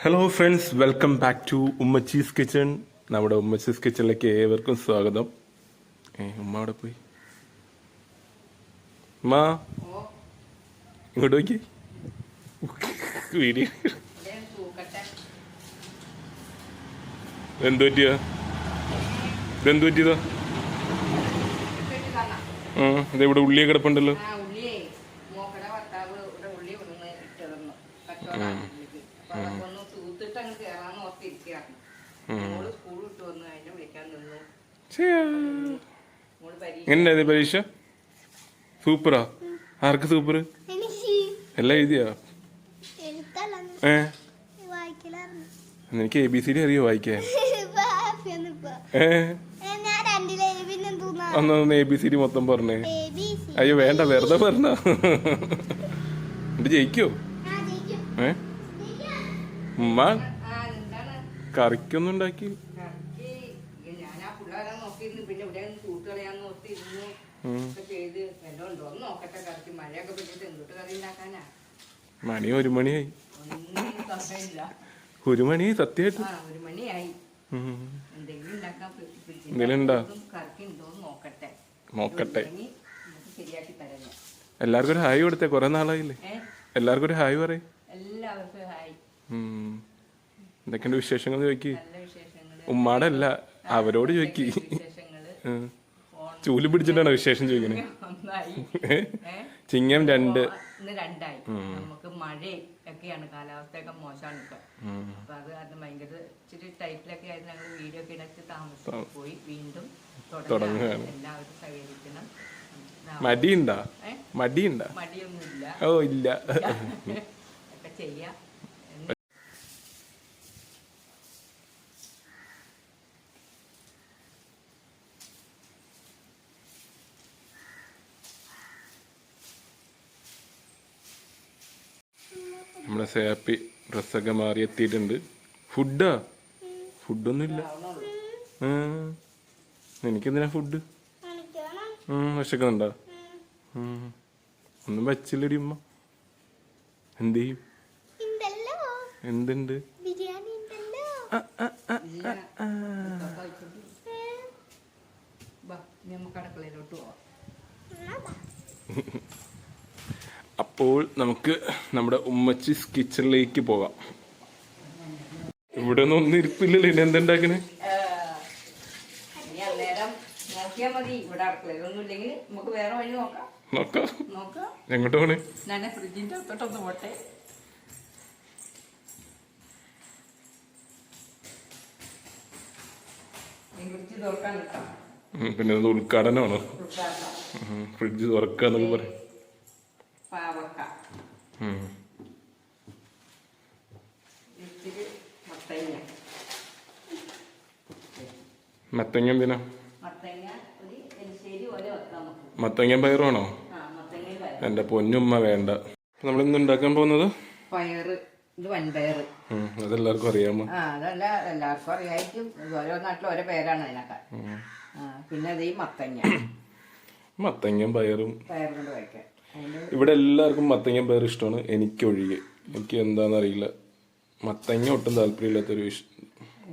Hello friends, welcome back to Ummachi's kitchen. നമ്മുടെ ഉമ്മച്ചീസ് കിച്ചണിലേക്ക് ഏവർക്കും സ്വാഗതം. ഉമ്മ അവിടെ പോയി. ഉമ്മ ഇങ്ങോട്ട് നോക്കി വീഡിയോ എന്തു പറ്റിയോ? ഇതെന്തു പറ്റിയതാ? ഇതെവിടെ ഉള്ളിയെ കിടപ്പുണ്ടല്ലോ. എങ്ങനെ പരീക്ഷ? സൂപ്പറാ. ആർക്ക് സൂപ്പർ? എല്ലാം എഴുതിയാ? എനിക്ക് ABCD അറിയോ വായിക്കാൻ? അന്ന് ABCD മൊത്തം പറഞ്ഞേ. അയ്യോ വേണ്ട, വെറുതെ പറഞ്ഞ ജയിക്കോ? ഉമ്മ കറിക്കൊന്നും ഉണ്ടാക്കി മണി 1 മണിയായി. 1 മണിയായി സത്യമായിട്ട്. എന്തെങ്കിലും ഉണ്ടോ നോക്കട്ടെ. എല്ലാവർക്കും ഒരു ഹായ് കൊടുത്തേ, കൊറേ നാളായില്ലേ. എല്ലാവർക്കും ഒരു ഹായ് പറയും. എന്തൊക്കെയുണ്ട് വിശേഷങ്ങൾ ചോദിക്ക്. ഉമ്മാടെ അല്ല, അവരോട് ചോദിക്ക്. ചൂല് പിടിച്ചിട്ടാണ് വിശേഷം ചോദിക്കണേ. ചിങ്ങം 2. നമുക്ക് മഴയൊക്കെയാണ്, കാലാവസ്ഥയൊക്കെ മോശമാണ് ഇപ്പൊ. അപ്പൊ അത് കാരണം ഭയങ്കര ഇച്ചിരി ടൈറ്റിലൊക്കെ ആയിരുന്നു. ഞങ്ങൾ വീഡിയോ ഒക്കെ ഇടച്ച് താമസിച്ചു പോയി. വീണ്ടും തുടങ്ങുകയാണ്. എല്ലാവരും സഹകരിക്കണം. മടിയുണ്ടാ? മടിയൊന്നുമില്ല. ഓ ഇല്ല. ഒക്കെ ചെയ്യാം. നമ്മളെ സേപ്പി ഡ്രസ്സൊക്കെ മാറി എത്തിയിട്ടുണ്ട്. ഫുഡൊന്നുമില്ല. എനിക്കെന്തിനാ ഫുഡ്? വിശക്കുന്നുണ്ടോ? ഒന്നും വച്ചില്ലടി ഉമ്മ. എന്ത് ചെയ്യും? എന്തുണ്ട്? അപ്പോൾ നമുക്ക് നമ്മുടെ ഉമ്മച്ചീസ് കിച്ചണിലേക്ക് പോകാം. ഇവിടെ ഒന്നും ഇരിപ്പില്ലല്ലോ. ഇനി എന്തുണ്ടാക്കണേ? നോക്കാം. എങ്ങോട്ട് പോണേ? ഫ്രിഡ്ജിന്റെ അകത്തോട്ടൊന്ന് പോട്ടെ. പിന്നെ ഉദ്ഘാടനമാണോ? ഫ്രിഡ്ജ് തുറക്കാന്നൊക്കെ പറയും. മത്തങ്ങ എന്തിനാ? മത്തങ്ങ പയറാണോ? എന്റെ പൊന്നുമ്മ വേണ്ട. നമ്മളിന്ന് ഉണ്ടാക്കാൻ പോകുന്നത് പയറ്. ഇത് വൻപയറ്. അതെല്ലാവർക്കും അറിയാമോ? അതല്ല, എല്ലാവർക്കും അറിയായിരിക്കും. ഓരോ നാട്ടിലും ഓരോ പേരാണ് അതിനൊക്കെ. പിന്നെ അത് ഈ മത്തങ്ങയും പയറും കൊണ്ട് കഴിക്കാൻ. ഇവിടെ എല്ലാവർക്കും മത്തങ്ങയും പയർ ഇഷ്ടമാണ്, എനിക്കൊഴികെ. എനിക്ക് എന്താണെന്നറിയില്ല, മത്തങ്ങ ഒട്ടും താല്പര്യമില്ലാത്തൊരു വിഷയം.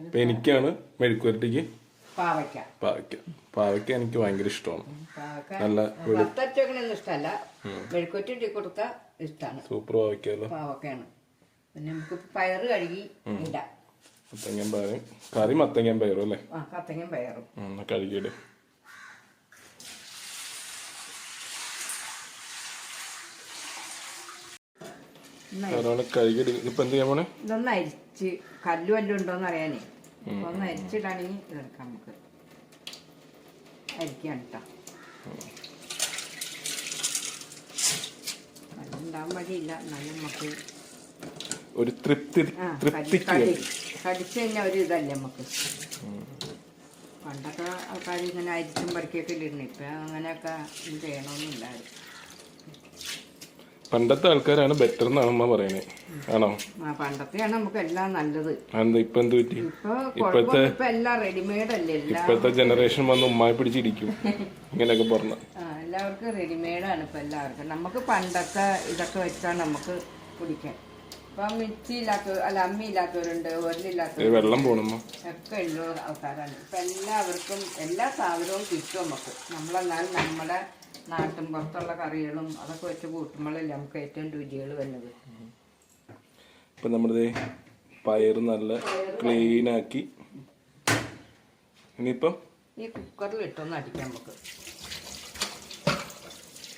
ഇപ്പൊ എനിക്കാണ് മെഴുക്കുവരട്ടിക്ക് പാവയ്ക്ക എനിക്ക് ഭയങ്കര ഇഷ്ടമാണ്. നല്ല ഇഷ്ടമല്ല, മെഴുക്കുവരട്ടി കൊടുത്ത ഇഷ്ടമാണ്. സൂപ്പർ പാവയ്ക്കാണ്. പിന്നെ നമുക്ക് പയറ് കഴുകി ഇടാം. മത്തങ്ങയും പയറും കറി. മത്തങ്ങയും പയറും അല്ലേ? മത്തങ്ങയും പയറും കഴുകിയിട്. ഇതൊന്ന് അരിച്ച് കല്ലു വല്ലതും ഉണ്ടോന്ന് അറിയാനേ. ഒന്ന് അരിച്ചിടാണെങ്കിൽ ഇതെടുക്കാം. നമുക്ക് അരിക്കാൻ കേട്ടോ. കല്ലുണ്ടാകാൻ വഴിയില്ല, എന്നാലും നമുക്ക് ഒരു തൃപ്തി. കടിച്ചു കഴിഞ്ഞാൽ ഒരു ഇതല്ലേ നമുക്ക്. പണ്ടൊക്കെ ആൾക്കാർ ഇങ്ങനെ അരിച്ചും പറിക്കൊക്കെ ഇട്ടിരുന്നു. ഇപ്പൊ അങ്ങനെയൊക്കെ ചെയ്യണമെന്നില്ലായിരുന്നു. പണ്ടത്തെ ആൾക്കാരാണ് ബെറ്റർ എന്നാണ് അമ്മ പറയണേ. ആണോ? പണ്ടത്തെയാണ് നമുക്ക് എല്ലാം നല്ലത്. ഇപ്പൊ എന്ത് പറ്റി? ഇപ്പോഴത്തെ റെഡിമെയ്ഡ് അല്ലേ. ഇപ്പോഴത്തെ ജനറേഷൻ വന്ന് ഉമ്മായി പിടിച്ചിരിക്കും ഇങ്ങനെയൊക്കെ പറഞ്ഞ. എല്ലാവർക്കും റെഡിമെയ്ഡാണ് ഇപ്പൊ എല്ലാവർക്കും. നമുക്ക് പണ്ടത്തെ ഇതൊക്കെ വെച്ചാൽ നമുക്ക് കുടിക്കാൻ. ഇപ്പൊ മിക്സി അല്ല അമ്മി ഇല്ലാത്തവരുണ്ട്, ഒരലില്ലാത്തവരുണ്ട്, വെള്ളം പോണമ്മ ഒക്കെ ഉള്ള ആൾക്കാരാണ്. ഇപ്പൊ എല്ലാവർക്കും എല്ലാ സാധനവും കിട്ടും നമുക്ക്. നമ്മളെന്നാലും നമ്മുടെ നാട്ടിൻ പുറത്തുള്ള കറികളും അതൊക്കെ വെച്ച് കൂട്ടുമ്പോഴല്ലേ നമുക്ക് ഏറ്റവും രുചികൾ വരുന്നത്. ഇപ്പൊ നമ്മുടെ പയറ് നല്ല ക്ലീൻ ആക്കി ഇനിയിപ്പം ഈ കുക്കറിൽ ഇട്ടൊന്ന് അടിക്കാം നമുക്ക്.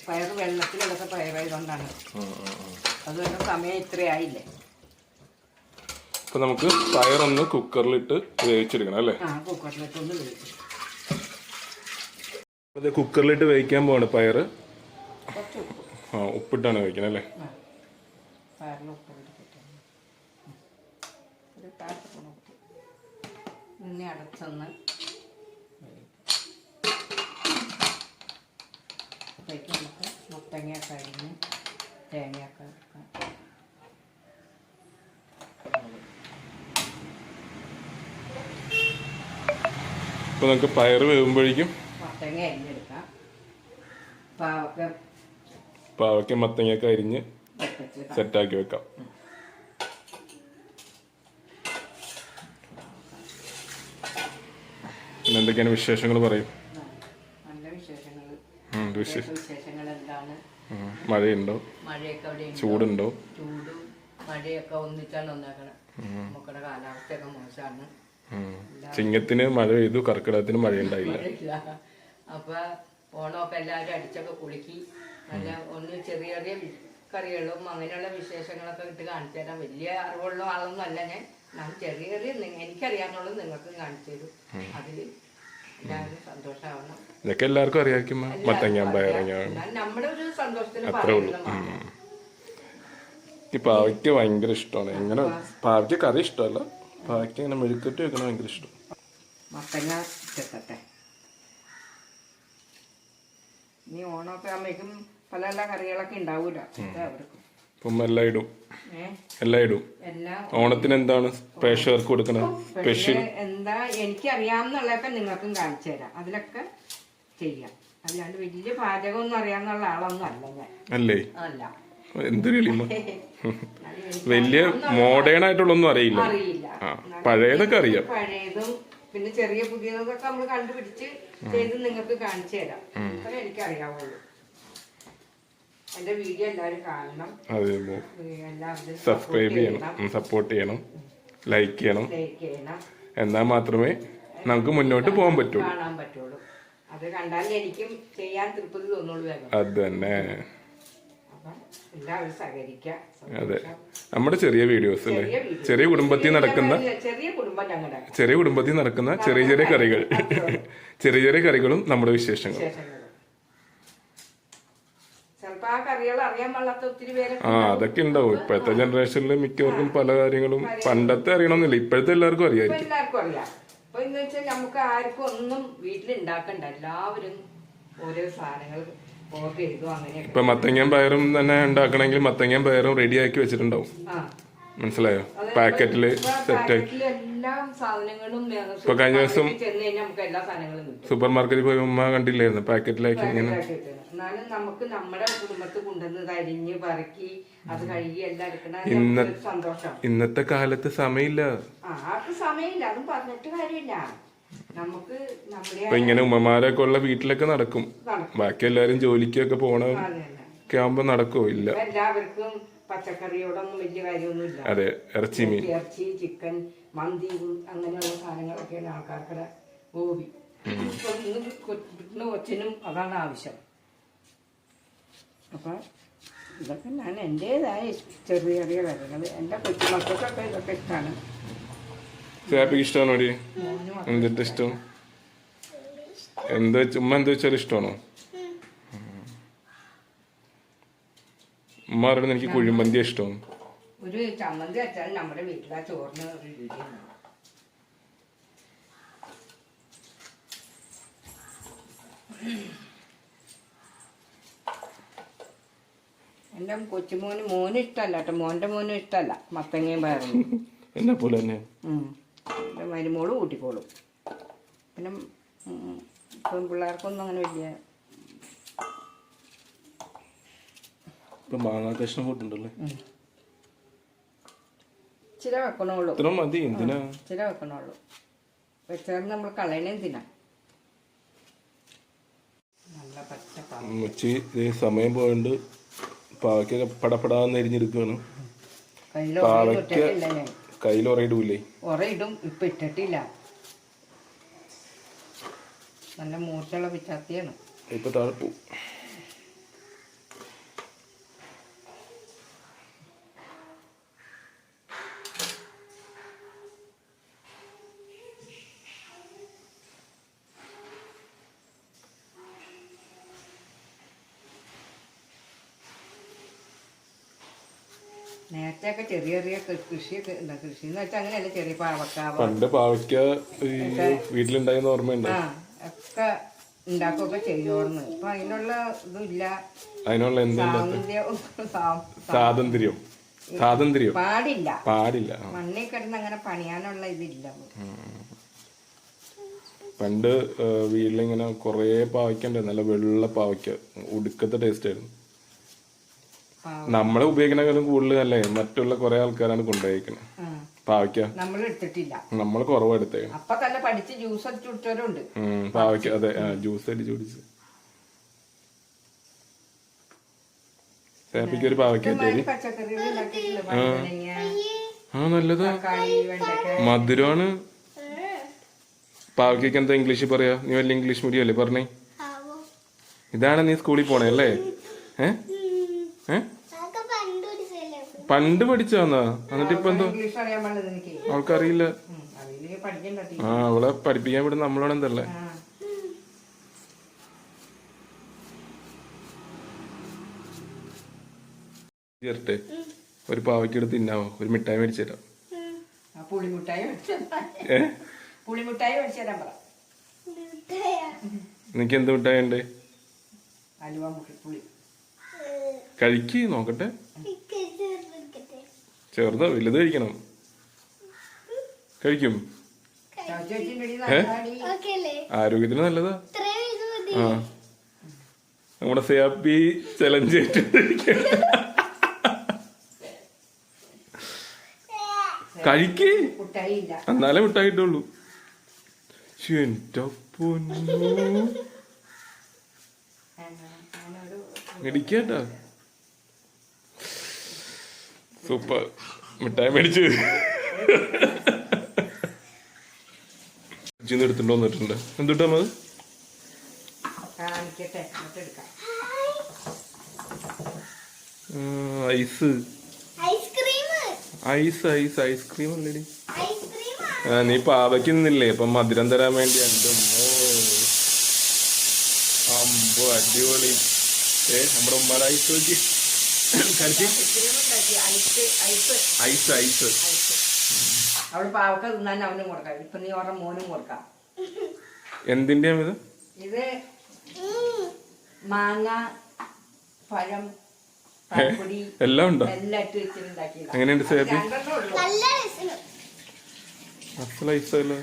പയറ് വെള്ളത്തിലെടുത്ത പയറായതുകൊണ്ടാണ്. അതുകൊണ്ട് സമയം ഇത്രയായില്ലേ. ഇപ്പൊ നമുക്ക് പയറൊന്ന് കുക്കറിലിട്ട് വേവിച്ചെടുക്കണം അല്ലേ? ആ കുക്കറിലിട്ടൊന്ന് വേവിച്ചു. അത് കുക്കറിലിട്ട് വേവിക്കാൻ പോവാണ് പയറ്. കുറച്ച് ഉപ്പ്. ആ ഉപ്പിട്ടാണ് വേവിക്കണം അല്ലേ? പയറിൽ ഉപ്പ് ഒരു താഴ്ത്തണം. ഇനി അടച്ചൊന്ന് അപ്പോഴേക്ക് നമുക്ക് മുത്തങ്ങയൊക്കെ അരിഞ്ഞ് തേങ്ങയൊക്കെ എടുക്കാം. ഇപ്പൊ നമുക്ക് പയറ് വേവുമ്പോഴേക്കും മുത്തങ്ങ അരിഞ്ഞെടുക്കാം. പാവയ്ക്ക മത്തങ്ങയൊക്കെ അരിഞ്ഞ് സെറ്റാക്കി വെക്കാം. പിന്നെ എന്തൊക്കെയാണ് വിശേഷങ്ങൾ പറയും? നല്ല വിശേഷങ്ങൾ. വിശേഷങ്ങൾ എന്താണ്? മഴയുണ്ടോ? മഴയൊക്കെ അവിടെ ചൂടുണ്ടോ? ചൂടും മഴയൊക്കെ ഒന്നിച്ചാണ് ഒന്നാക്കണം. നമുക്കുടെ കാലാവസ്ഥയൊക്കെ മോശമാണ്. ചിങ്ങത്തിന് മഴ പെയ്തു, കർക്കിടകത്തിന് മഴ ഉണ്ടായില്ല. അപ്പൊ ഓണമൊക്കെ എല്ലാവരും അടിച്ചൊക്കെ കുളുക്കി നല്ല ഒന്ന് ചെറിയ ചെറിയ കറികളും അങ്ങനെയുള്ള വിശേഷങ്ങളൊക്കെ ഇട്ട് കാണിച്ചു തരാം. വലിയ അറിവുള്ള ആളൊന്നും അല്ല ഞാൻ. ചെറിയ ചെറിയ എനിക്കറിയാവുന്നുള്ളത് നിങ്ങൾക്കും കാണിച്ചു തരും. അതിൽ എല്ലാവരും സന്തോഷമാവണം. ഇതൊക്കെ എല്ലാവർക്കും അറിയാം. മത്തങ്ങ പയറങ്ങ നമ്മുടെ ഒരു സന്തോഷത്തിന് അത്രേ ഉള്ളൂ. ഈ പാവയ്ക്ക് ഭയങ്കര ഇഷ്ടമാണ്. എങ്ങനെ പാവയ്ക്ക് കറി ഇഷ്ടമല്ല, പാവയ്ക്ക് ഇങ്ങനെ മെഴുക്കറ്റ് വെക്കണ ഭയങ്കര ഇഷ്ടം. മത്തങ്ങ ചേർക്കട്ടെ. ഇനി ഓണമൊക്കെ ആകുമ്പോഴേക്കും പല പല കറികളൊക്കെ ഉണ്ടാവൂല അവർക്കും. ഇപ്പം എല്ലാം ഇടും. ഓണത്തിന് എന്താണ് പ്രേക്ഷകർക്ക് കൊടുക്കണ സ്പെഷ്യൽ? എന്താ എനിക്കറിയാവുന്നുള്ളതൊക്കെ നിങ്ങൾക്കും കാണിച്ചു തരാം. അതിലൊക്കെ ചെയ്യാം. അല്ലാണ്ട് വലിയ പാചകമൊന്നും അറിയാവുന്ന ആളൊന്നും അല്ല ഞാൻ. അല്ലേ? അല്ല. എന്തൊരു വലിയ മോഡേൺ ആയിട്ടുള്ളൊന്നും അറിയില്ല. പഴയതൊക്കെ അറിയാം. പഴയതും പിന്നെ ചെറിയ പുതിയതൊക്കെ നമ്മൾ കണ്ടുപിടിച്ച് ചെയ്ത് നിങ്ങൾക്ക് കാണിച്ചു തരാം. അത്രേ എനിക്കറിയാവുള്ളൂ. എന്റെ വീഡിയോ എല്ലാവരും കാണണം. സബ്സ്ക്രൈബ് ചെയ്യണം, സപ്പോർട്ട് ചെയ്യണം, ലൈക്ക് ചെയ്യണം. എന്നാൽ മാത്രമേ നമുക്ക് മുന്നോട്ട് പോകാൻ പറ്റുള്ളൂ. കാണാൻ പറ്റുള്ളൂ. അത് കണ്ടാലേ എനിക്കും ചെയ്യാൻ തൃപ്തി തോന്നുള്ളൂ. അത് തന്നെ. എല്ലാവരും സഹകരിക്കാം. അതെ, നമ്മുടെ ചെറിയ വീഡിയോസ് അല്ലേ? ചെറിയ കുടുംബത്തിൽ നടക്കുന്ന ചെറിയ ചെറിയ കറികൾ, ചെറിയ ചെറിയ കറികളും നമ്മുടെ വിശേഷങ്ങൾ. അതൊക്കെ ഉണ്ടാവും. ഇപ്പോഴത്തെ ജനറേഷനിൽ മിക്കവർക്കും പല കാര്യങ്ങളും പണ്ടത്തെ അറിയണമെന്നില്ല, ഇപ്പോഴത്തെ എല്ലാവർക്കും അറിയായിരിക്കും. നമുക്ക് ആർക്കും ഒന്നും വീട്ടിലുണ്ടാക്കണ്ട. എല്ലാവരും ഓരോ സാധനങ്ങൾ ഇപ്പൊ മത്തങ്ങയും പയറും തന്നെ ഉണ്ടാക്കണമെങ്കിൽ മത്തങ്ങയും പയറും റെഡി ആക്കി വെച്ചിട്ടുണ്ടാവും. മനസ്സിലായോ? പാക്കറ്റില് സെറ്റാക്കി. ഇപ്പൊ കഴിഞ്ഞ ദിവസം സൂപ്പർ മാർക്കറ്റിൽ പോയി ഉമ്മ കണ്ടില്ലായിരുന്നു പാക്കറ്റിലാക്കി ഇങ്ങനെ. നമുക്ക് നമ്മുടെ കുടുംബത്തിൽ കൊണ്ടുവന്ന് അരിഞ്ഞ് പറക്കി അത് കഴുകി എല്ലാം എടുക്കണം. ഇന്നത്തെ കാലത്ത് സമയമില്ല. സമയമില്ല, അതും പറഞ്ഞിട്ട് കാര്യമില്ല. നമുക്ക് ഇപ്പൊ ഇങ്ങനെ ഉമ്മമാരൊക്കെ ഉള്ള വീട്ടിലൊക്കെ നടക്കും. ബാക്കി എല്ലാരും ജോലിക്കൊക്കെ പോണൊക്കെ ആവുമ്പോ നടക്കോ? ഇല്ല. എല്ലാവർക്കും പച്ചക്കറിയോടൊന്നും വലിയ കാര്യമൊന്നുമില്ല. അതെ, ഇറച്ചി ചിക്കൻ, മന്തി അങ്ങനെയുള്ള സാധനങ്ങളൊക്കെയാണ് ആൾക്കാർക്കുടെ ഹോബി. കൊച്ചിനും അതാണ് ആവശ്യം. അപ്പൊ ഇതൊക്കെ ഞാൻ എന്റേതായ ചെറിയ ചെറിയ കറികൾ എന്റെ കൊച്ചുമക്കൾക്കൊക്കെ ഇതൊക്കെ ഇഷ്ടമാണ്. ഇഷ്ടമാണോ? എന്തിട്ട് ഇഷ്ടം? ഉമ്മ എന്താ വെച്ചാലും ഇഷ്ടമാണോ? ഉമ്മ പറയുന്നത് എനിക്ക് കുഴിമന്തി ഇഷ്ടം. ഒരു ചമ്മന്തി വെച്ചാൽ നമ്മുടെ വീട്ടിലെ ചോറിന് ഒരു രുചിയാണ്. എന്റെ മോന് ഇഷ്ടമല്ല കേട്ടോ. മോനും ഇഷ്ടമല്ല മത്തങ്ങയും പയറും. എന്നെ പോലെ തന്നെ മരുമോള് കൂട്ടിക്കോളും. പിന്നെ പിള്ളേർക്കൊന്നും അങ്ങനെ വലിയ. ഇപ്പൊ മാങ്ങാ കഷ്ണം കൂട്ടുണ്ടല്ലേ? ഇച്ചിരി വെക്കണുള്ളൂ. ഇത്ര മതി. എന്തിനാ ഇച്ചിരി വെക്കണുള്ളൂ. വെച്ചാൽ നമ്മൾ കളയണെന്തിനാ. നല്ല പച്ച സമയം പോയിട്ട് പാവയ്ക്കൊക്കെ പടപടാന്ന് എരിഞ്ഞെടുക്കുകയാണ്. പാവയ്ക്ക കയ്യിൽ ഉറയിടൂലേ? ഉറയിടും. ഇപ്പൊ ഇട്ടിട്ടില്ല. നല്ല മൂർച്ചയുള്ള പിച്ചാത്തിയാണ്. ഇപ്പൊ താഴെ പോവും. നേരത്തെയൊക്കെ ചെറിയ ചെറിയ കൃഷിയൊക്കെ കൃഷി എന്ന് വെച്ചാൽ അങ്ങനെയല്ല. ചെറിയ പാവക്ക, പണ്ട് പാവയ്ക്ക വീട്ടിലുണ്ടായിരുന്ന ഓർമ്മയുണ്ട്. ഒക്കെ ഉണ്ടാക്കുകയൊക്കെ ചെയ്യുമായിരുന്നു. ഇപ്പൊ അതിനുള്ള ഇതുമില്ല. അതിനുള്ള സ്വാതന്ത്ര്യം പാടില്ല. മണ്ണിൽ കിടന്ന് അങ്ങനെ പണിയാനുള്ള ഇതില്ല. പണ്ട് വീട്ടിലിങ്ങനെ കൊറേ പാവയ്ക്ക ഉണ്ട്. നല്ല വെള്ള പാവയ്ക്ക, ഒടുക്കത്തെ ടേസ്റ്റ് ആയിരുന്നു. നമ്മളെ ഉപയോഗിക്കണേക്കാളും കൂടുതൽ അല്ലേ മറ്റുള്ള കൊറേ ആൾക്കാരാണ് കൊണ്ടുപോയിരിക്കണേ പാവയ്ക്ക. നമ്മൾ എടുത്തിട്ടില്ല. നമ്മൾ കുറവ് എടുത്തേക്കണം. അപ്പൊ തന്നെ പഠിച്ച് ജ്യൂസ് അടിച്ചു കുടിച്ചവരുണ്ട് പാവയ്ക്ക. അതെ, ജ്യൂസ് അടിച്ചു കുടിച്ച്. സാപ്പിക്ക് ഒരു പാവയ്ക്ക നല്ലതാ, മധുരമാണ്. പാവയ്ക്ക് എന്താ ഇംഗ്ലീഷ് പറയാ? നീ വല്ല ഇംഗ്ലീഷ് മീഡിയം അല്ലേ പറഞ്ഞേ? ഇതാണ് നീ സ്കൂളിൽ പോണേ അല്ലേ? പണ്ട് പഠിച്ചാന്നാ? എന്നിട്ട് ഇപ്പൊ എന്തോ അവൾക്കറിയില്ല. അവളെ പഠിപ്പിക്കാൻ വിടുന്ന നമ്മളോട് എന്തല്ലേ? ചേർട്ടെ ഒരു പാവയ്ക്കെടുത്ത് തിന്നാവോ? ഒരു മിഠായി മേടിച്ചു തരാം. നിനക്ക് എന്ത് മിഠായി ഉണ്ട്? കഴിക്ക് നോക്കട്ടെ. ചെറുതോ വലുത് കഴിക്കണം? കഴിക്കും. ആരോഗ്യത്തിന് നല്ലതാ. ആ, നമ്മുടെ സേപ്പി ചലഞ്ച് കഴിക്ക്, എന്നാലേ മിഠായി കിട്ടുള്ളൂ. ഇടിക്കാട്ടാ. സൂപ്പർ മിഠായി മേടിച്ചു എടുത്തിട്ട് വന്നിട്ടുണ്ട്. എന്തുട്ടാ അത്? ഐസ് ഐസ് ഐസ് ഐസ്ക്രീം അല്ലേടി? നീ പാവയ്ക്ക് നിന്നില്ലേ? ഇപ്പൊ മധുരം തരാൻ വേണ്ടി. എൻ്റെ അമ്പോ അടിപൊളി. നമ്മുടെ ഉമ്മാടെ ഐസ് നോക്കി. ഐസ് ഐസ് അവള് പാവക്ക തിന്നാൻ അവനും കൊടുക്കാം. ഇപ്പൊ നീ ഓരോ മോനും കൊടുക്കാം. എന്തിന്റെ ഇത്? ഇത് മാങ്ങ, പഴം, പഴപ്പൊടി എല്ലാം ഉണ്ടോ? എല്ലാം ഇട്ട് വെച്ചിട്ടുണ്ടാക്കിയതാ. എങ്ങനെയുണ്ട് സേബി? അസൽ ഐസല്ലേ?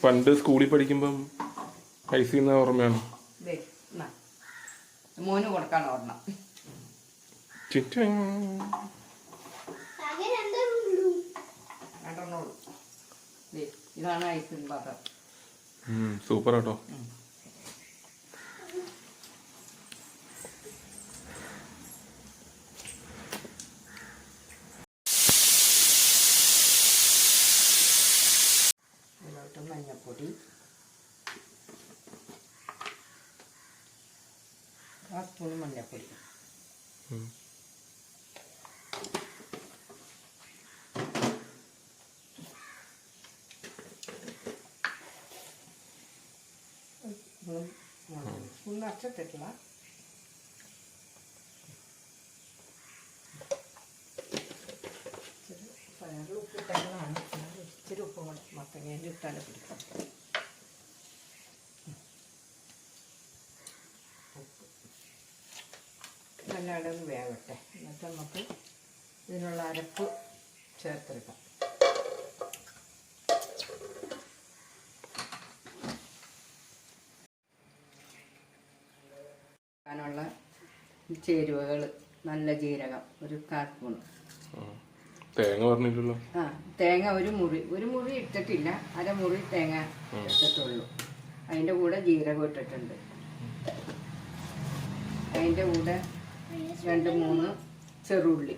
പണ്ട് സ്കൂളിൽ പഠിക്കുമ്പം ഐസ് ചെയ്യുന്ന ഓർമ്മയാണ്. മോന് കൊടുക്കാൻ ഓർമ്മ. ഇതാണ് ഐസ് പാത്രം. സൂപ്പർ കേട്ടോ. മഞ്ഞപ്പൊടി, ആ സ്പൂൺ മഞ്ഞപ്പൊടി, അച്ചട്ടില്ല. പയറിൽ ഉപ്പിട്ടാണ്. ഇച്ചിരി ഉപ്പും കൂടെ മത്തങ്ങയിൽ ഇട്ടാൽ പിടിക്കാം. നല്ലവിടെ ഒന്ന് വേവട്ടെ. എന്നിട്ട് നമുക്ക് ഇതിനുള്ള അരപ്പ് ചേർത്തെടുക്കാം. അതിനുള്ള ചേരുവകൾ: നല്ല ജീരകം ഒരു 1/4 സ്പൂൺ, തേങ്ങ പറഞ്ഞില്ലല്ലോ. ആ തേങ്ങ ഒരു മുറി ഇട്ടിട്ടില്ല, അരമുറി തേങ്ങ ഇട്ടിട്ടുള്ളൂ. അതിൻ്റെ കൂടെ ജീരകം ഇട്ടിട്ടുണ്ട്. അതിൻ്റെ കൂടെ 2-3 ചെറുള്ളി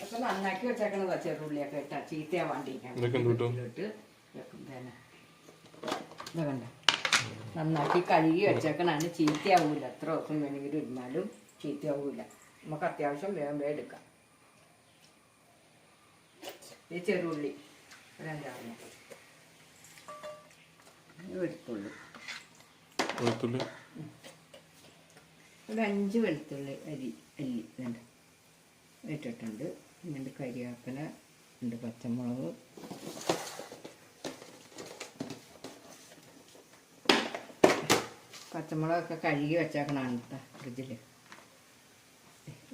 ഒക്കെ നന്നാക്കി വെച്ചേക്കണതാ. ചെറുള്ളിയൊക്കെ ഇട്ടാ ചീത്തയാ വേണ്ടിയിരിക്കണം. കണ്ട നന്നാക്കി കഴുകി വെച്ചേക്കണാണ്. ചീത്തയാവൂല. എത്ര ദിവസം വേണമെങ്കിലും ഇരുന്നാലും ചീത്തയാവൂല. നമുക്ക് അത്യാവശ്യം വേഗം എടുക്കാം. ഈ ചെറുള്ളി ഒരു 5 വെളുത്തുള്ളി, ഒരു 5 വെളുത്തുള്ളി അല്ലി ഇതുണ്ട് ഇട്ടിട്ടുണ്ട്. പിന്നെ കരിവേപ്പില ഉണ്ട്, പച്ചമുളക്, പച്ചമുളകൊക്കെ കഴുകി വെച്ചേക്കണാണ് കേട്ടോ ഫ്രിഡ്ജിൽ.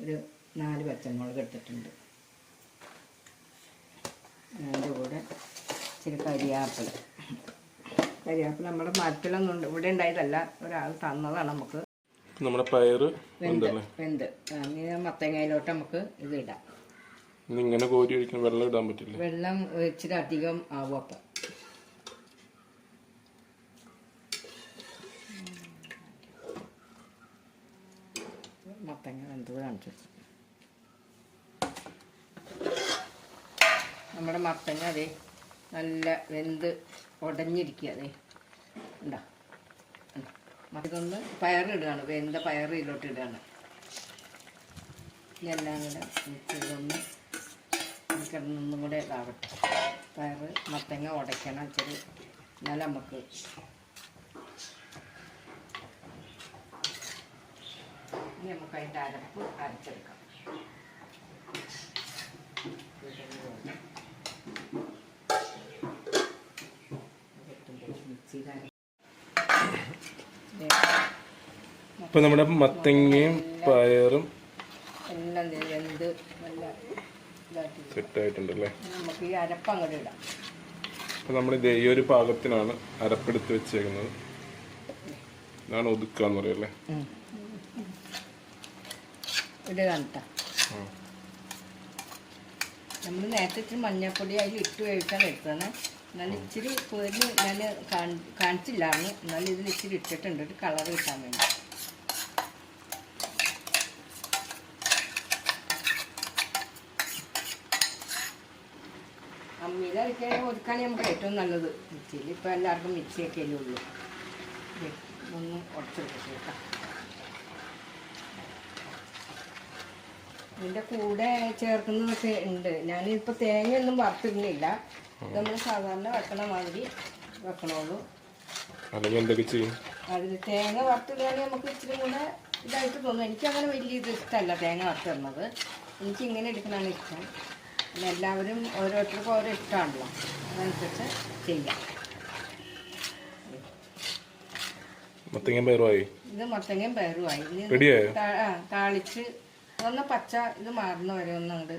ഒരു 4 പച്ചമുളക് എടുത്തിട്ടുണ്ട്. അതിൻ്റെ കൂടെ ഇച്ചിരി കരിവേപ്പില നമ്മുടെ മരത്തിലൊന്നും ഇവിടെ ഉണ്ടായതല്ല, ഒരാൾ തന്നതാണ് നമുക്ക്. നമ്മുടെ പയറ് വെന്ത് മത്തങ്ങയിലോട്ട് നമുക്ക് ഇത് ഇടാം. ഇങ്ങനെ കോരി ഒഴിക്കാൻ വെള്ളം ഇടാൻ പറ്റില്ല. വെള്ളം ഇച്ചിരി അധികം ആവും. അപ്പം മത്തങ്ങ വെന്ത് കാണിച്ചു. നമ്മുടെ മത്തങ്ങ അതെ നല്ല വെന്ത് ഉടഞ്ഞിരിക്കുക. അതെ ഉണ്ടോ? ഇതൊന്ന് പയറിടുകയാണ്. വെന്ത പയർ ഇതിലോട്ട് ഇടുകയാണ്. ഇതെല്ലാം കൂടെ ഇതൊന്ന് കിടന്നൊന്നും കൂടെ ഇതാവട്ടെ. പയർ മത്തങ്ങ ഉടയ്ക്കണം ഇച്ചിരി. എന്നാലും നമുക്ക് ഇനി നമുക്ക് അതിൻ്റെ അരപ്പ് അരച്ചെടുക്കാം. ഇപ്പൊ നമ്മുടെ മത്തങ്ങയും പയറും എല്ലാം വെന്ത് നല്ല സെറ്റായിട്ടുണ്ടല്ലേ. നമുക്ക് ഈ അരപ്പ് അങ്ങോട്ട് ഇടാം. അപ്പൊ നമ്മൾ ഇത് ഈ ഒരു പാകത്തിനാണ് അരപ്പെടുത്ത് വെച്ചേക്കുന്നത്. ഇതാണ് ഒതുക്കാന്ന് പറയല്ലേ. ഇടുക കേട്ടോ. നമ്മൾ നേരത്തെ ഇച്ചിരി മഞ്ഞൾപ്പൊടി അതിൽ ഇട്ട് വേവിക്കാൻ എടുത്തതാണ്. എന്നാലും ഇച്ചിരി പൊരി ഞാൻ കാണിച്ചില്ലാന്ന്. എന്നാലും ഇതിൽ ഇച്ചിരി ഇട്ടിട്ടുണ്ട് ഒരു കളർ കിട്ടാൻ വേണ്ടി. അമ്മിയിൽ അരക്കാൻ ഒതുക്കാണ് നമുക്ക് ഏറ്റവും നല്ലത്. മിക്സിയിൽ ഇപ്പോൾ എല്ലാവർക്കും മിക്സിയൊക്കെ അല്ലേ ഉള്ളൂ. ഒന്ന് ഉടച്ചെടുക്കട്ടെ കേട്ടോ. ഇതിൻ്റെ കൂടെ ചേർക്കുന്നതൊക്കെ ഉണ്ട്. ഞാനിപ്പോൾ തേങ്ങയൊന്നും വറുത്തിടുന്നില്ല. നമ്മൾ സാധാരണ വെക്കണ മാതിരി വെക്കണുള്ളൂ. അതിൽ തേങ്ങ വറുത്തിടുകയാണെങ്കിൽ നമുക്ക് ഇച്ചിരി കൂടെ ഇതായിട്ട് തോന്നും. എനിക്കങ്ങനെ വലിയ ഇത് ഇഷ്ടമല്ല തേങ്ങ വറുത്തിടുന്നത്. എനിക്ക് ഇങ്ങനെ എടുക്കണതാണ് ഇഷ്ടം. പിന്നെ എല്ലാവരും ഓരോരുത്തർക്കും ഓരോ ഇഷ്ടമാണല്ലോ, അതനുസരിച്ച് ചെയ്യാം. ഇത് മത്തങ്ങയും പയറുമായി. താളിച്ച് ഒന്ന് പച്ച ഇത് മാറുന്ന വരെ ഒന്ന് അങ്ങോട്ട്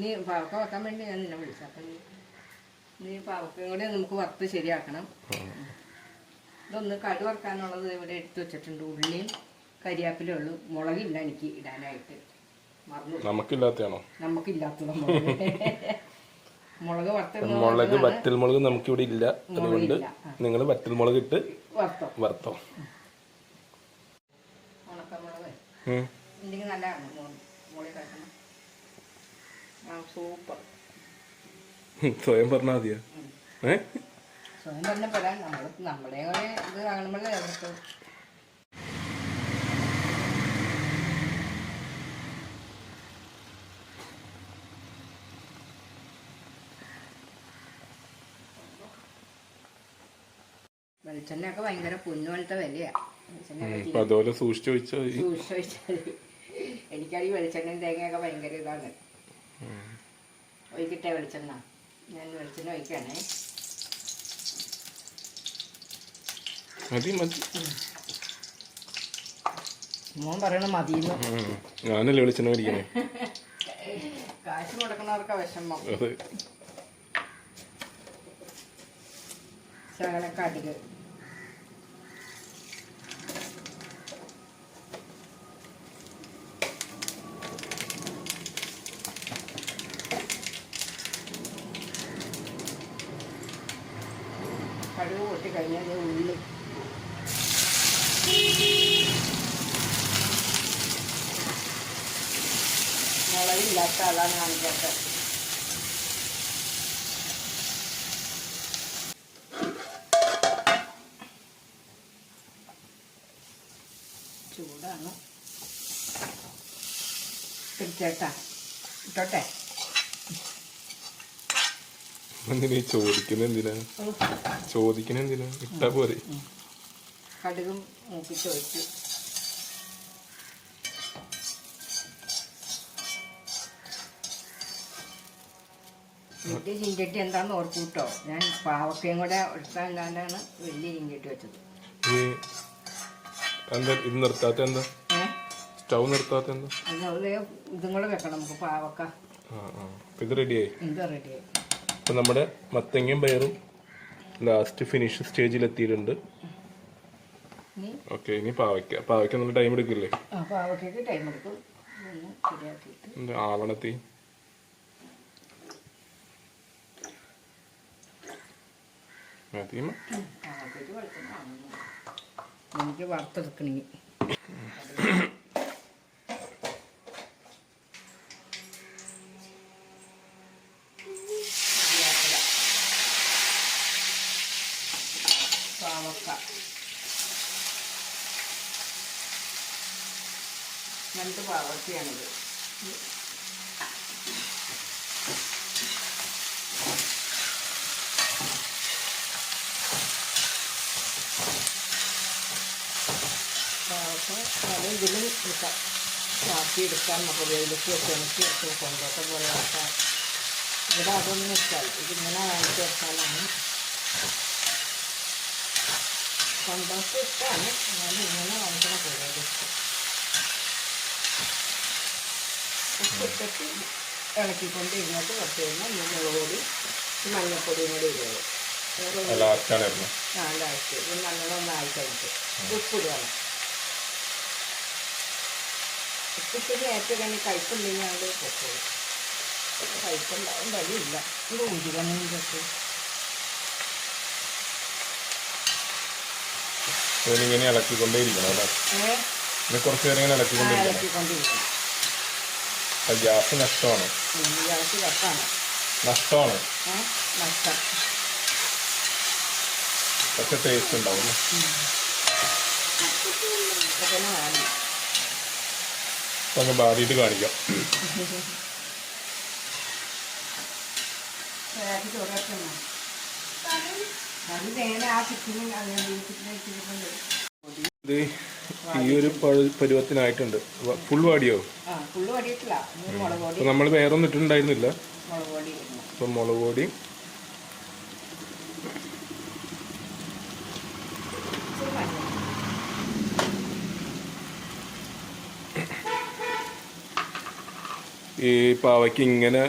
നീ പാവക്ക വെക്കാൻ വേണ്ടി ഞാൻ നിന്നെ വിളിച്ചു. അപ്പം നീ പാവക്കയും കൂടെ നമുക്ക് വറുത്ത് ശരിയാക്കണം. ഇതൊന്ന് കടു വറുക്കാനുള്ളത് ഇവിടെ എടുത്ത് വെച്ചിട്ടുണ്ട്. ഉള്ളിയും കരിയാപ്പിലേ ഉള്ളൂ. മുളകില്ല എനിക്ക് ഇടാനായിട്ട്. നമുക്കില്ലാത്തതാണോ? നമുക്കില്ലാത്തത് മുളക് മുളക് വറ്റൽമുളക് നമുക്കിവിടെ ഇല്ല. അതുകൊണ്ട് നിങ്ങൾ വറ്റൽമുളക് ഇട്ട് വറുത്തോ. ഉണക്കമുളക് ഇല്ലെങ്കിൽ നല്ല മുളക് കഴിക്കണം. സൂപ്പർ. സ്വയം പറഞ്ഞാൽ മതിയാ. സ്വയം പറഞ്ഞ പറയാൻ നമ്മുടെ കൂടെ ഇത് കാണുമ്പോഴേ അവർക്ക് വെളിച്ചെണ്ണയൊക്കെ ഭയങ്കര പൊന്നുപോലത്തെ വിലയാണ്. അതുപോലെ സൂക്ഷിച്ചു എനിക്കാണെങ്കിൽ വെളിച്ചെണ്ണയും തേങ്ങയൊക്കെ ഭയങ്കര ഇതാണ്. ഒഴിക്കട്ടെ വെളിച്ചെണ്ണ. ഞാൻ വെളിച്ചെണ്ണ ഒഴിക്കുകയാണേ. മോൻ പറയണ മതിയെന്ന്. ഞാനല്ലേ വെളിച്ചെണ്ണ മേടിക്കണേ. കാശ് കൊടുക്കണവർക്ക് വിഷമം. ശകലം കടുക്, കടുക് പൊട്ടിക്കഴിഞ്ഞാൽ ഉള്ളി മുളകില്ലാത്ത അതാണ് കാണിക്കാത്തത്. ചൂടാണ്. തിരിച്ചേട്ടാ ഇട്ടോട്ടെ. ചോദിക്കുന്ന ഇട്ടാ പോരെ. കടുകും മൂപ്പിച്ച് വെച്ച് വലിയ ചീഞ്ചട്ടി എന്താണെന്ന് ഓർക്കും കേട്ടോ. ഞാൻ പാവക്കയും കൂടെ എടുത്താണ്ടാണ് വലിയ ചീഞ്ചട്ടി വെച്ചത്. ഇത് നിർത്താത്ത എന്താ? സ്റ്റൗ നിർത്താത്ത എന്താ? ഇതും കൂടെ വെക്കണം നമുക്ക് പാവക്ക. ഇത് റെഡിയായി. ഇത് റെഡിയായി. അപ്പൊ നമ്മുടെ മത്തങ്ങയും പയറും ലാസ്റ്റ് ഫിനിഷ് സ്റ്റേജിൽ എത്തിയിട്ടുണ്ട്. ഓക്കെ, ഇനി പാവയ്ക്ക നല്ല ടൈം എടുക്കില്ലേ? പാവയ്ക്ക് ടൈം എടുക്കും. ശരിയാക്കിയിട്ട് ആവണത്തി എനിക്ക് വറുത്തെടുക്കണമെങ്കിൽ പാവക്ക രണ്ട് പാവക്കയാണിത്. അത് ഇതിലും എടുക്കാം, ചാക്കിയെടുക്കാൻ നമുക്ക് വെയിലത്ത് ചെണിക്ക് കൊണ്ടോട്ടം പോലെ ആക്കാം. ഇവിടെ അതൊന്നും വെച്ചാൽ ഇതിങ്ങനെ വാങ്ങിച്ച് വെച്ചാലാണ് കൊണ്ടോട്ട് ഇഷ്ടമാണ്. ഞാൻ ഇങ്ങനെ വാങ്ങിക്കണ പോലെ ഉപ്പിട്ടിട്ട് ഇളക്കിക്കൊണ്ട് ഇരുന്നിട്ട് കുറച്ച് കഴിഞ്ഞാൽ മുളക് പൊടി മഞ്ഞപ്പൊടിയും കൂടി ഇടുകയുള്ളൂ. ലാസ്റ്റ് ഇത് നല്ലോണം ആയി കഴിഞ്ഞിട്ട് ഉപ്പിടുകയാണ്. ഉപ്പിട്ട് ഏറ്റവും കഴിഞ്ഞ് കയ്പുണ്ടെങ്കിൽ അവിടെ പൊക്കോളൂ. കയ്പുണ്ടാവും വഴിയില്ല. ഇത് ഊരികണീൻ്റെ ഇങ്ങനെ ഇളക്കിക്കൊണ്ടേയിരിക്കണം അല്ലേ? കുറച്ച് നേരം ഇങ്ങനെ ഇളക്കിക്കൊണ്ടിരിക്കണം. ഗ്യാസ് നഷ്ടമാണ്. ഗ്യാസ് കട്ടാണ്. നഷ്ടമാണ്. നഷ്ടം. പക്ഷെ ടേസ്റ്റ് ഉണ്ടാവും. അങ്ങ് ബാധിയിട്ട് കാണിക്കാം. ഇത് ഈ ഒരു പരുവത്തിനായിട്ടുണ്ട്. ഫുൾ വാടിയോ? അപ്പൊ നമ്മൾ വേറെ ഒന്നും ഇട്ടിട്ടുണ്ടായിരുന്നില്ല. അപ്പൊ മുളക് പൊടി ഈ പാവയ്ക്ക് ഇങ്ങനെ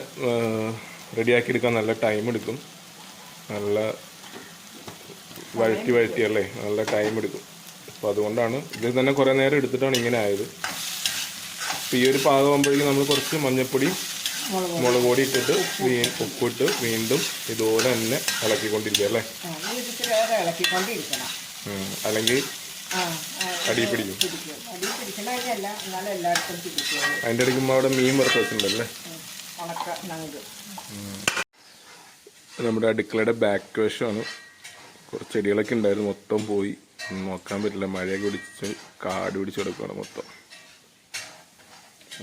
റെഡിയാക്കി എടുക്കാൻ നല്ല ടൈം എടുക്കും. നല്ല വഴറ്റിയല്ലേ, നല്ല ടൈം എടുക്കും. അപ്പോൾ അതുകൊണ്ടാണ് ഇത് തന്നെ കുറേ നേരം എടുത്തിട്ടാണ് ഇങ്ങനെ ആയത്. അപ്പോൾ ഈ ഒരു പാകമാകുമ്പോഴേക്കും നമ്മൾ കുറച്ച് മഞ്ഞൾപ്പൊടി മുളക് പൊടി ഇട്ടിട്ട് ഉപ്പിട്ട് വീണ്ടും ഇതുപോലെ തന്നെ ഇളക്കിക്കൊണ്ടിരിക്കുക അല്ലേ? അല്ലെങ്കിൽ അടി പിടിക്കും. അതിൻ്റെ ഇടയ്ക്ക് അവിടെ മീൻ വറുത്ത് വെച്ചിട്ടുണ്ടല്ലേ? നമ്മുടെ അടുക്കളയുടെ ബാക്ക് വശമാണ്. കുറച്ച് ചെടികളൊക്കെ ഉണ്ടായിരുന്നു, മൊത്തം പോയി. നോക്കാൻ പറ്റില്ല, മഴയൊക്കെ പിടിച്ച് കാട് പിടിച്ച് കിടക്കുകയാണ് മൊത്തം.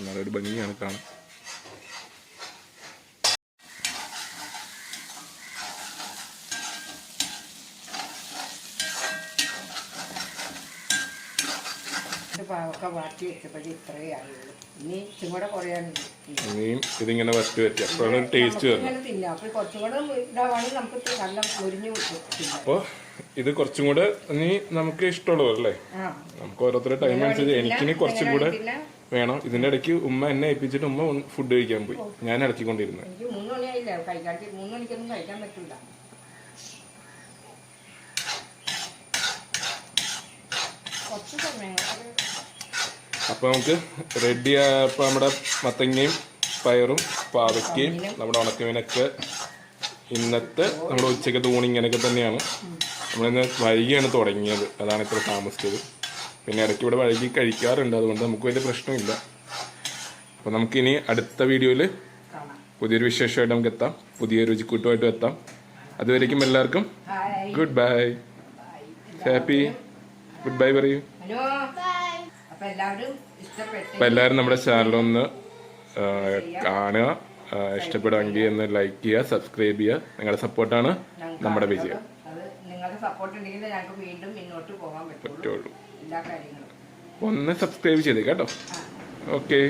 നല്ലൊരു ഭംഗിയാണ് കാണാൻ. പാവക്ക വാട്ടി വെച്ചപ്പോഴേ ഇത്രയേ അറിയുള്ളൂ. ഇനി ചുമടെ കുറയാനുണ്ട്. ഇനിയും ഇതിങ്ങനെ വറ്റി വെച്ച് അപ്പോഴാണ് ടേസ്റ്റ് വരുന്നത്. തിന്നാം. അപ്പോൾ കുറച്ചും കൂടെ ഇതാവാണെങ്കിൽ നമുക്ക് നല്ല മുരിഞ്ഞു കിട്ടും. അപ്പോൾ ഇത് കുറച്ചും കൂടെ ഇനി നമുക്ക് ഇഷ്ടമുള്ളൂ അല്ലേ? നമുക്ക് ഓരോരുത്തരുടെ ടൈം അനുസരിച്ച് എനിക്കിനി കുറച്ചും കൂടെ വേണം. ഇതിന്റെ ഇടയ്ക്ക് ഉമ്മ എന്നെ ഏൽപ്പിച്ചിട്ട് ഉമ്മ ഫുഡ് കഴിക്കാൻ പോയി. ഞാൻ ഇറക്കിക്കൊണ്ടിരുന്നത്. എനിക്ക് 3 മണിയായില്ല കഴിക്കാൻ. 3 മണിക്കൊന്നും കഴിക്കാൻ പറ്റില്ല. കുറച്ച് സമയം. അപ്പോൾ നമുക്ക് റെഡിയായപ്പോൾ നമ്മുടെ മത്തങ്ങയും പയറും പാവയ്ക്കയും നമ്മുടെ ഉണക്കമീനൊക്കെ ഇന്നത്തെ നമ്മുടെ ഉച്ചക്കത്തെ ഊണ് ഇങ്ങനെയൊക്കെ തന്നെയാണ്. നമ്മളിന്ന് വൈകിയാണ് തുടങ്ങിയത്, അതാണ് ഇത്ര താമസിച്ചത്. പിന്നെ ഇടയ്ക്ക് ഇവിടെ വൈകി കഴിക്കാറുണ്ട്, അതുകൊണ്ട് നമുക്ക് വലിയ പ്രശ്നമില്ല. അപ്പോൾ നമുക്കിനി അടുത്ത വീഡിയോയിൽ പുതിയൊരു വിശേഷമായിട്ട് നമുക്ക് എത്താം, പുതിയ രുചിക്കൂട്ടുമായിട്ടും എത്താം. അതുവരേക്കും എല്ലാവർക്കും good bye. Happy good bye പറയൂ. അപ്പം എല്ലാവരും നമ്മുടെ ചാനലൊന്ന് കാണുക, ഇഷ്ടപ്പെടുമെങ്കിൽ ഒന്ന് ലൈക്ക് ചെയ്യുക, സബ്സ്ക്രൈബ് ചെയ്യുക. നിങ്ങളുടെ സപ്പോർട്ടാണ് നമ്മുടെ വിജയം. നിങ്ങളുടെ സപ്പോർട്ട് ഉണ്ടെങ്കിൽ ഞങ്ങൾക്ക് വീണ്ടും മുന്നോട്ട് പോകാൻ പറ്റുള്ളൂ എല്ലാ കാര്യങ്ങളും. ഒന്ന് സബ്സ്ക്രൈബ് ചെയ്തേ കേട്ടോ. ഓക്കെ.